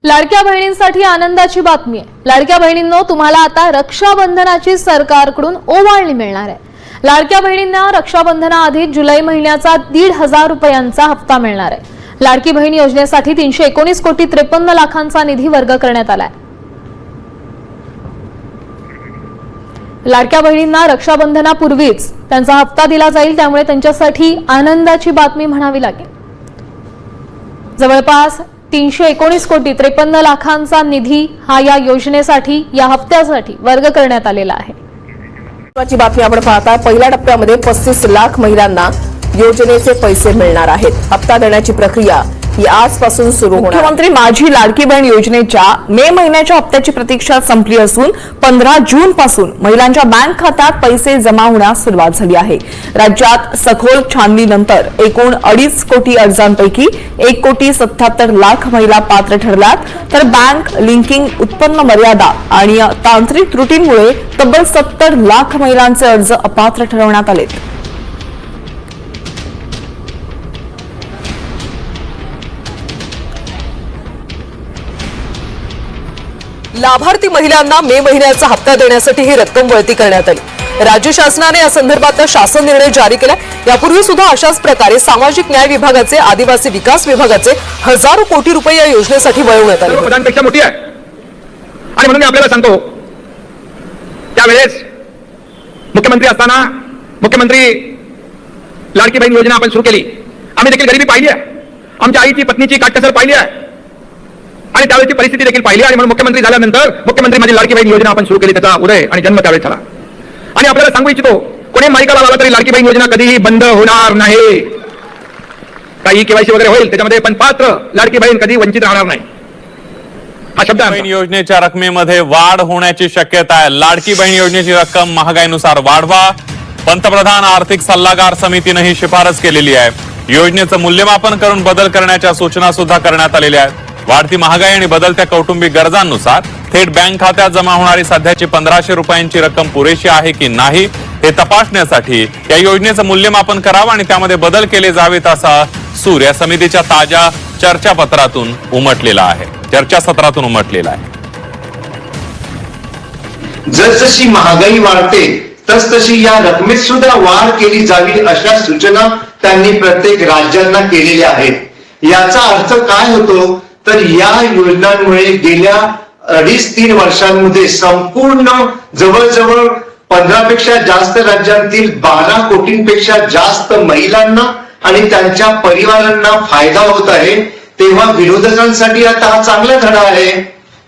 लाडक्या बहिणींसाठी आनंदाची बातमी आहे। लाडक्या बहिणींनो, तुम्हाला आता रक्षाबंधनाची सरकारकडून ओवाळणी मिळणार आहे। लाडक्या बहिणींना रक्षाबंधनाआधी जुलै महिन्याचा 1,500 रुपयांचा हप्ता मिळणार आहे। लाडकी बहीण योजनेसाठी 319 कोटी 53 लाखांचा निधी वर्ग करण्यात आलाय। लाडक्या बहिणींना रक्षाबंधनापूर्वीच त्यांचा हप्ता दिला जाईल, त्यामुळे त्यांच्यासाठी आनंदाची बातमी म्हणावी लागेल। जवळपास 319 कोटी 53 लाखांचा निधी हा या योजनेसाठी, या हप्त्यासाठी वर्ग करण्यात आलेला आहे। महत्त्वाची बातमी आपण पाहता, पहिल्या टप्प्यामध्ये 35 लाख महिलांना योजनेचे पैसे मिळणार आहेत। हप्ता देण्याची प्रक्रिया ही आजपासून सुरू होणार। मुख्यमंत्री माझी लाडकी बहीण योजनेच्या मे महिन्याच्या हप्त्याची प्रतीक्षा संपली असून 15 जून पासून महिलांच्या बँक खात्यात पैसे जमा होण्यास सुरुवात झाली आहे। राज्यात सखोल छाननीनंतर एकूण 2.5 कोटी अर्जांपैकी 1,77,00,000 महिला पात्र ठरल्यात, तर बँक लिंकिंग, उत्पन्न मर्यादा आणि तांत्रिक त्रुटींमुळे तब्बल 70 लाख महिलांचे अर्ज अपात्र ठरवण्यात आले। लाभार्थी महिलांना मे महिन्याचा हप्ता देण्यासाठी ही रक्कम वळती करण्यात आली। राज्य शासनाने या संदर्भात शासन निर्णय जारी केला। यापूर्वी सुद्धा अशाच प्रकारे सामाजिक न्याय विभागाचे, आदिवासी विकास विभागाचे हजारो कोटी रुपये या योजनेसाठी वळवण्यात आले। पदांपेक्षा मोठी आहे आणि म्हणून मी आपल्याला सांगतो, त्यावेळेस मुख्यमंत्री असताना मुख्यमंत्री लाडकी बहीण योजना आपण सुरू केली। आम्ही देखील गरिबी पाहिली आहे, आमच्या आईची, पत्नीची काटकसर पाहिली आहे आणि त्यावेळेची परिस्थिती देखील पाहिली आणि म्हणून मुख्यमंत्री झाल्यानंतर मुख्यमंत्री माझी लाडकी बहीण योजना आपण सुरू केली। त्याचा उदय आणि जन्म त्यावेळेस झाला। आणि आपल्याला सांगू इच्छितो, कोणी माईका लावला तरी लाडकी बहीण योजना कधीही बंद होणार नाही। काही केवायसी वगैरे होईल त्याच्यामध्ये, पण पात्र लाडकी बहीण कधी वंचित राहणार नाही, हा शब्द आहे। बहीण योजनेच्या रकमेमध्ये वाढ होण्याची शक्यता आहे। लाडकी बहीण योजनेची रक्कम महागाईनुसार वाढवा, पंतप्रधान आर्थिक सल्लागार समितीने ही शिफारस केलेली आहे। योजनेचं मूल्यमापन करून बदल करण्याच्या सूचना सुद्धा करण्यात आलेल्या आहेत। वाढती महागाई आणि बदलत्या कौटुंबिक गरजांनुसार थेट बँक खात्यात जमा होणारी सध्याची 1500 रुपयांची रक्कम पुरेशी आहे की नाही हे तपासण्यासाठी या योजनेचं मूल्यमापन करावं आणि त्यामध्ये बदल केले जावेत असा सूर या समितीच्या ताज्या चर्चासत्रातून उमटलेला आहे। जसजशी महागाई वाढते तसतशी या रकमेत सुद्धा वाढ केली जावी अशा सूचना त्यांनी प्रत्येक राज्यांना केलेल्या आहेत। याचा अर्थ काय होतो, तर या योजनांमुळे गेल्या 2.5-3 वर्षांमध्ये संपूर्ण जवळजवळ 15 पेक्षा जास्त राज्यांतील 12 कोटींपेक्षा जास्त महिलांना आणि त्यांच्या परिवारांना फायदा होत आहे। तेव्हा विरोधकांसाठी आता हा चांगला धडा आहे।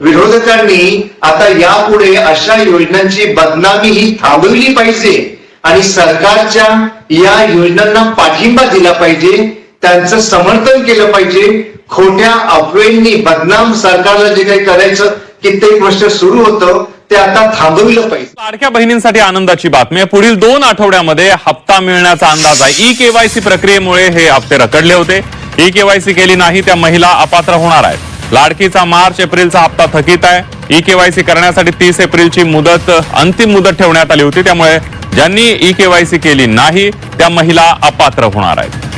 विरोधकांनी आता यापुढे अशा योजनांची बदनामी ही थांबवली पाहिजे आणि सरकारच्या या योजनांना पाठिंबा दिला पाहिजे, त्यांचं समर्थन केलं पाहिजे। खोट्या अफवेंनी बदनाम सरकारला जे काही करायचं कित्येक वर्ष सुरू होतं ते आता थांबवलं पाहिजे। लाडक्या बहिणींसाठी आनंदाची बातमी आहे। पुढील 2 आठवड्यामध्ये हप्ता मिळण्याचा अंदाज आहे। ई-केवायसी प्रक्रियेमुळे हे हप्ते रखडले होते। ई-केवायसी केली नाही त्या महिला अपात्र होणार आहेत। लाडकीचा मार्च-एप्रिलचा हप्ता थकीत आहे। ई-केवायसी करण्यासाठी 30 एप्रिलची अंतिम मुदत ठेवण्यात आली होती, त्यामुळे ज्यांनी ई-केवायसी केली नाही त्या महिला अपात्र होणार आहेत।